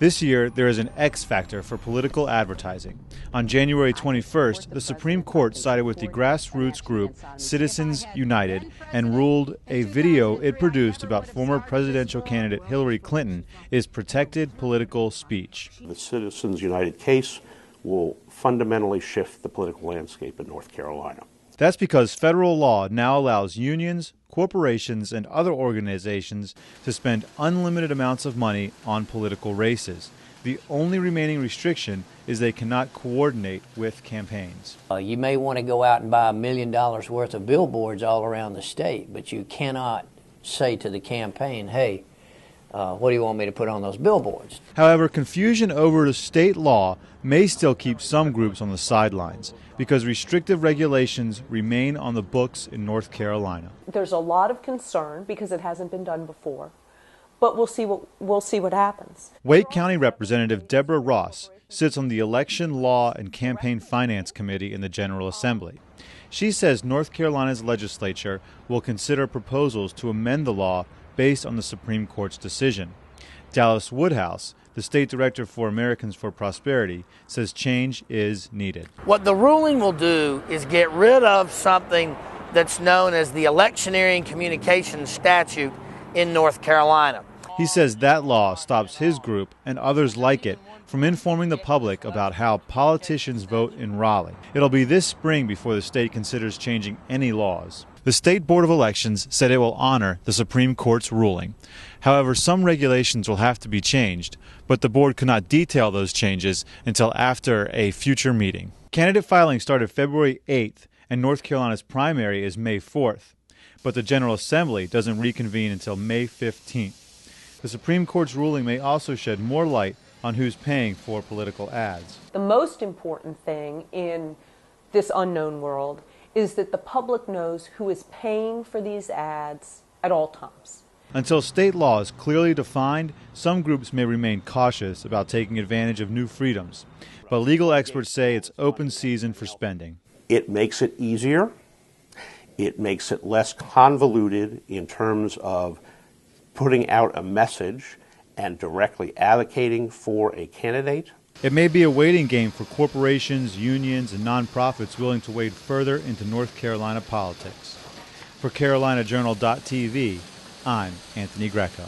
This year, there is an X factor for political advertising. On January 21st, the Supreme Court sided with the grassroots group Citizens United and ruled a video it produced about former presidential candidate Hillary Clinton is protected political speech. The Citizens United case will fundamentally shift the political landscape in North Carolina. That's because federal law now allows unions, corporations, and other organizations to spend unlimited amounts of money on political races. The only remaining restriction is they cannot coordinate with campaigns. You may want to go out and buy $1 million worth of billboards all around the state, but you cannot say to the campaign, hey, what do you want me to put on those billboards? However, confusion over the state law may still keep some groups on the sidelines because restrictive regulations remain on the books in North Carolina. There's a lot of concern because it hasn't been done before, but we'll see what happens. Wake County Representative Deborah Ross sits on the Election Law and Campaign Finance Committee in the General Assembly. She says North Carolina's legislature will consider proposals to amend the law based on the Supreme Court's decision. Dallas Woodhouse, the state director for Americans for Prosperity, says change is needed. What the ruling will do is get rid of something that's known as the Electioneering Communications Statute in North Carolina. He says that law stops his group and others like it from informing the public about how politicians vote in Raleigh. It'll be this spring before the state considers changing any laws. The State Board of Elections said it will honor the Supreme Court's ruling. However, some regulations will have to be changed, but the board could not detail those changes until after a future meeting. Candidate filing started February 8th, and North Carolina's primary is May 4th. But the General Assembly doesn't reconvene until May 15th. The Supreme Court's ruling may also shed more light on who's paying for political ads. The most important thing in this unknown world is that the public knows who is paying for these ads at all times. Until state law is clearly defined, some groups may remain cautious about taking advantage of new freedoms. But legal experts say it's open season for spending. It makes it easier. It makes it less convoluted in terms of putting out a message and directly advocating for a candidate. It may be a waiting game for corporations, unions, and nonprofits willing to wade further into North Carolina politics. For CarolinaJournal.tv, I'm Anthony Greco.